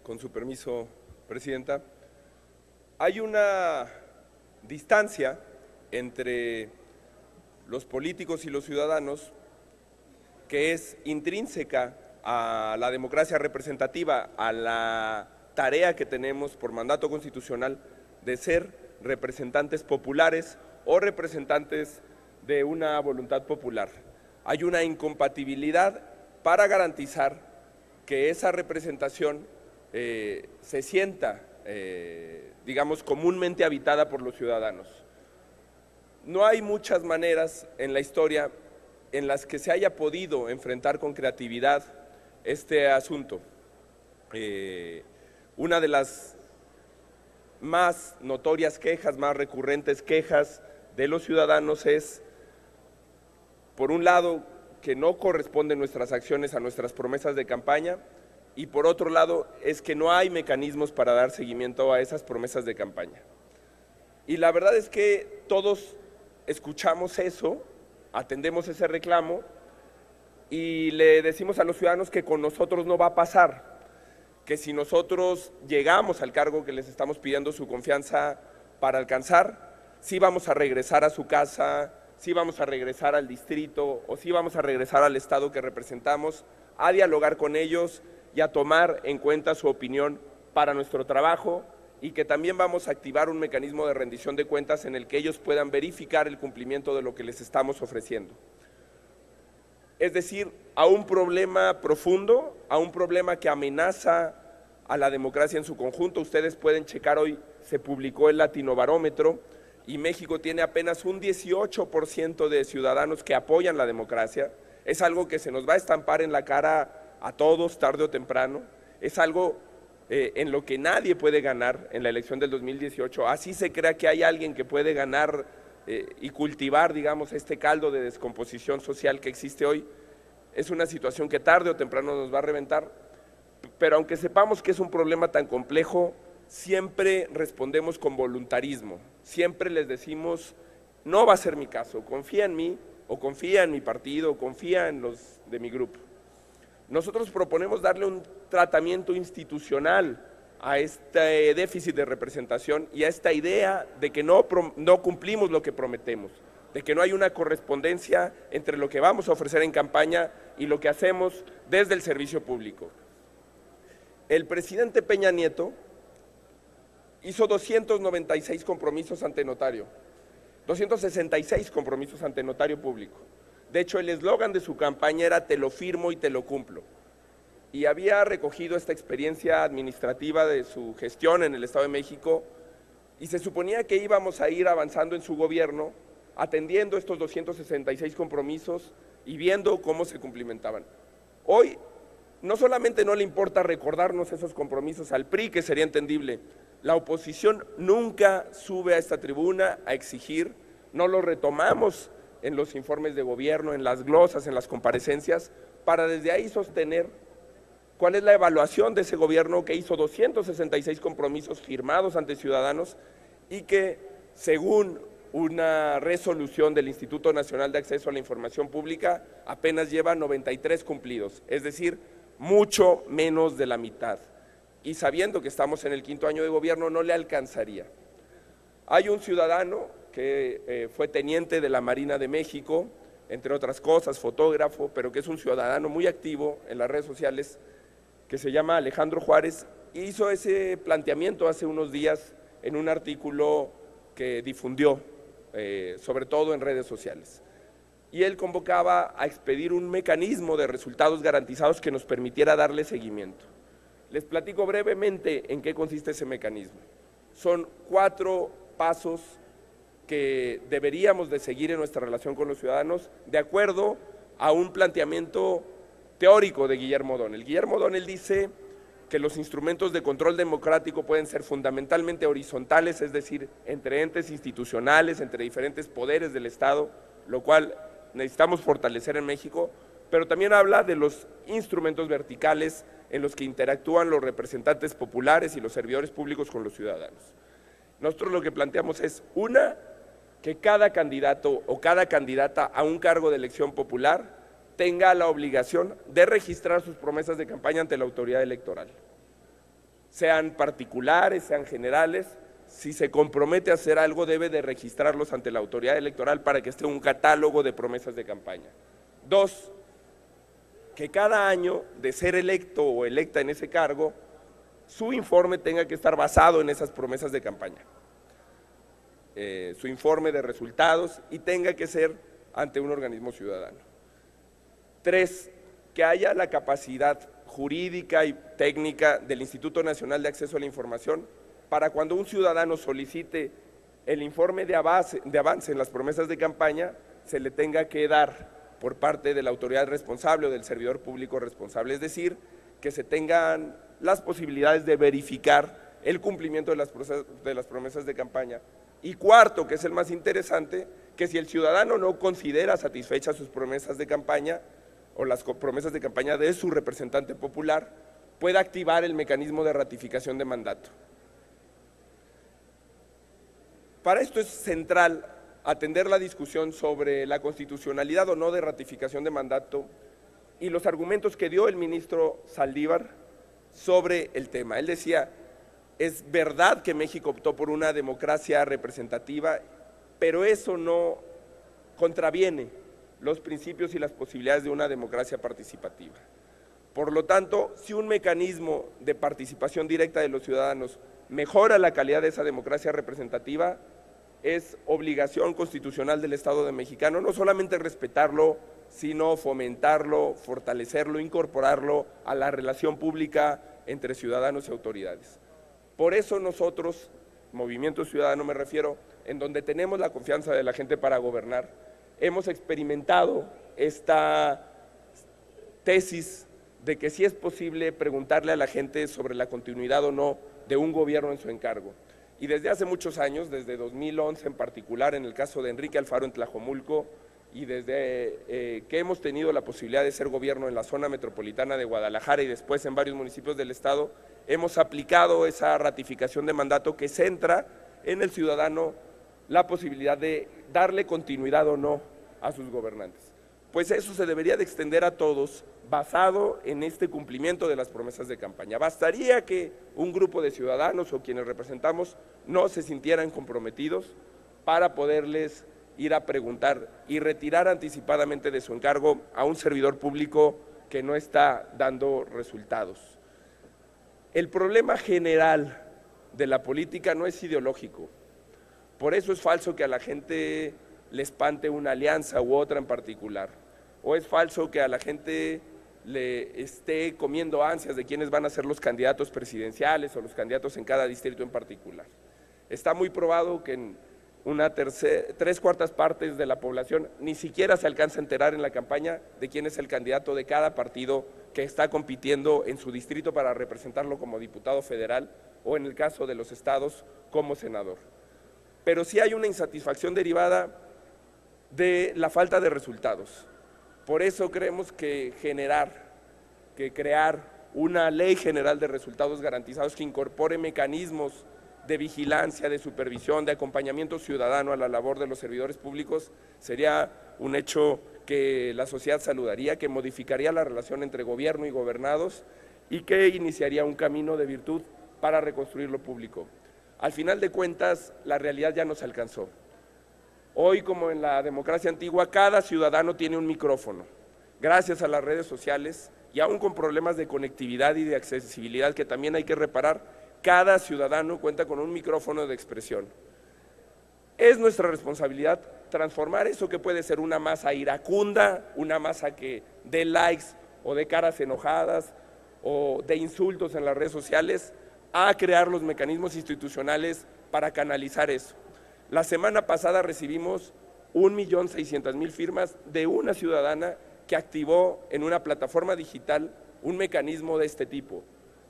Con su permiso, Presidenta. Hay una distancia entre los políticos y los ciudadanos que es intrínseca a la democracia representativa, a la tarea que tenemos por mandato constitucional de ser representantes populares o representantes de una voluntad popular. Hay una incompatibilidad para garantizar que esa representación se sienta, digamos, comúnmente habitada por los ciudadanos. No hay muchas maneras en la historia en las que se haya podido enfrentar con creatividad este asunto. Una de las más notorias quejas, más recurrentes quejas de los ciudadanos es, por un lado, que no corresponden nuestras acciones a nuestras promesas de campaña, y por otro lado es que no hay mecanismos para dar seguimiento a esas promesas de campaña. Y la verdad es que todos escuchamos eso, atendemos ese reclamo y le decimos a los ciudadanos que con nosotros no va a pasar, que si nosotros llegamos al cargo que les estamos pidiendo su confianza para alcanzar, sí vamos a regresar a su casa, sí vamos a regresar al distrito o sí vamos a regresar al estado que representamos, a dialogar con ellos y a tomar en cuenta su opinión para nuestro trabajo, y que también vamos a activar un mecanismo de rendición de cuentas en el que ellos puedan verificar el cumplimiento de lo que les estamos ofreciendo. Es decir, a un problema profundo, a un problema que amenaza a la democracia en su conjunto. Ustedes pueden checar, hoy se publicó el Latinobarómetro y México tiene apenas un 18% de ciudadanos que apoyan la democracia. Es algo que se nos va a estampar en la cara a todos tarde o temprano. Es algo en lo que nadie puede ganar en la elección del 2018, así se crea que hay alguien que puede ganar y cultivar, digamos, este caldo de descomposición social que existe hoy. Es una situación que tarde o temprano nos va a reventar, pero aunque sepamos que es un problema tan complejo, siempre respondemos con voluntarismo, siempre les decimos, no va a ser mi caso, confía en mí, o confía en mi partido, o confía en los de mi grupo. Nosotros proponemos darle un tratamiento institucional a este déficit de representación y a esta idea de que no cumplimos lo que prometemos, de que no hay una correspondencia entre lo que vamos a ofrecer en campaña y lo que hacemos desde el servicio público. El presidente Peña Nieto hizo 296 compromisos ante notario, 266 compromisos ante notario público. De hecho, el eslogan de su campaña era "te lo firmo y te lo cumplo". Y había recogido esta experiencia administrativa de su gestión en el Estado de México y se suponía que íbamos a ir avanzando en su gobierno, atendiendo estos 266 compromisos y viendo cómo se cumplimentaban. Hoy, no solamente no le importa recordarnos esos compromisos al PRI, que sería entendible, la oposición nunca sube a esta tribuna a exigir, no lo retomamos en los informes de gobierno, en las glosas, en las comparecencias, para desde ahí sostener cuál es la evaluación de ese gobierno que hizo 266 compromisos firmados ante ciudadanos y que, según una resolución del Instituto Nacional de Acceso a la Información Pública, apenas lleva 93 cumplidos, es decir, mucho menos de la mitad. Y sabiendo que estamos en el 5º año de gobierno, no le alcanzaría. Hay un ciudadano que fue teniente de la Marina de México, entre otras cosas, fotógrafo, pero que es un ciudadano muy activo en las redes sociales, que se llama Alejandro Juárez, y hizo ese planteamiento hace unos días en un artículo que difundió, sobre todo en redes sociales. Y él convocaba a expedir un mecanismo de resultados garantizados que nos permitiera darle seguimiento. Les platico brevemente en qué consiste ese mecanismo. Son 4 pasos que deberíamos de seguir en nuestra relación con los ciudadanos, de acuerdo a un planteamiento teórico de Guillermo O'Donnell. Guillermo O'Donnell dice que los instrumentos de control democrático pueden ser fundamentalmente horizontales, es decir, entre entes institucionales, entre diferentes poderes del Estado, lo cual necesitamos fortalecer en México, pero también habla de los instrumentos verticales en los que interactúan los representantes populares y los servidores públicos con los ciudadanos. Nosotros lo que planteamos es, que cada candidato o cada candidata a un cargo de elección popular tenga la obligación de registrar sus promesas de campaña ante la autoridad electoral. sean particulares, sean generales. Si se compromete a hacer algo, debe de registrarlos ante la autoridad electoral para que esté un catálogo de promesas de campaña. 2, que cada año de ser electo o electa en ese cargo, su informe tenga que estar basado en esas promesas de campaña. Su informe de resultados, y tenga que ser ante un organismo ciudadano. 3, que haya la capacidad jurídica y técnica del Instituto Nacional de Acceso a la Información para cuando un ciudadano solicite el informe de avance en las promesas de campaña, se le tenga que dar por parte de la autoridad responsable o del servidor público responsable, es decir, que se tengan las posibilidades de verificar el cumplimiento de las promesas de campaña. Y 4, que es el más interesante, que si el ciudadano no considera satisfechas sus promesas de campaña o las promesas de campaña de su representante popular, pueda activar el mecanismo de ratificación de mandato. Para esto es central atender la discusión sobre la constitucionalidad o no de ratificación de mandato y los argumentos que dio el ministro Saldívar sobre el tema. Él decía, es verdad que México optó por una democracia representativa, pero eso no contraviene los principios y las posibilidades de una democracia participativa. Por lo tanto, si un mecanismo de participación directa de los ciudadanos mejora la calidad de esa democracia representativa, es obligación constitucional del Estado mexicano no solamente respetarlo, sino fomentarlo, fortalecerlo, incorporarlo a la relación pública entre ciudadanos y autoridades. Por eso nosotros, Movimiento Ciudadano me refiero, en donde tenemos la confianza de la gente para gobernar, hemos experimentado esta tesis de que sí es posible preguntarle a la gente sobre la continuidad o no de un gobierno en su encargo. Y desde hace muchos años, desde 2011 en particular, en el caso de Enrique Alfaro en Tlajomulco, y desde que hemos tenido la posibilidad de ser gobierno en la zona metropolitana de Guadalajara y después en varios municipios del estado, hemos aplicado esa ratificación de mandato que centra en el ciudadano la posibilidad de darle continuidad o no a sus gobernantes. Pues eso se debería de extender a todos, basado en este cumplimiento de las promesas de campaña. Bastaría que un grupo de ciudadanos o quienes representamos no se sintieran comprometidos para poderles ir a preguntar y retirar anticipadamente de su encargo a un servidor público que no está dando resultados. El problema general de la política no es ideológico. Por eso es falso que a la gente le espante una alianza u otra en particular. O es falso que a la gente le esté comiendo ansias de quiénes van a ser los candidatos presidenciales o los candidatos en cada distrito en particular. Está muy probado que en una 3/4 partes de la población ni siquiera se alcanza a enterar en la campaña de quién es el candidato de cada partido que está compitiendo en su distrito para representarlo como diputado federal o en el caso de los estados como senador. Pero sí hay una insatisfacción derivada de la falta de resultados. Por eso creemos que crear una ley general de resultados garantizados que incorpore mecanismos de vigilancia, de supervisión, de acompañamiento ciudadano a la labor de los servidores públicos sería un hecho que la sociedad saludaría, que modificaría la relación entre gobierno y gobernados y que iniciaría un camino de virtud para reconstruir lo público. Al final de cuentas, la realidad ya nos alcanzó. Hoy, como en la democracia antigua, cada ciudadano tiene un micrófono. Gracias a las redes sociales y aún con problemas de conectividad y de accesibilidad que también hay que reparar, cada ciudadano cuenta con un micrófono de expresión. Es nuestra responsabilidad transformar eso que puede ser una masa iracunda, una masa que dé likes o de caras enojadas o de insultos en las redes sociales, a crear los mecanismos institucionales para canalizar eso. La semana pasada recibimos 1.600.000 firmas de una ciudadana que activó en una plataforma digital un mecanismo de este tipo.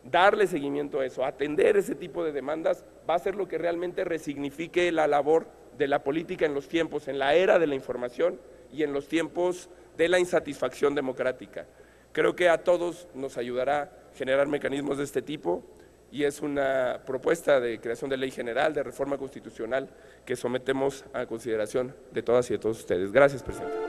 Darle seguimiento a eso, atender ese tipo de demandas va a ser lo que realmente resignifique la labor de la política en los tiempos, en la era de la información y en los tiempos de la insatisfacción democrática. Creo que a todos nos ayudará generar mecanismos de este tipo y es una propuesta de creación de ley general, de reforma constitucional que sometemos a consideración de todas y de todos ustedes. Gracias, presidente.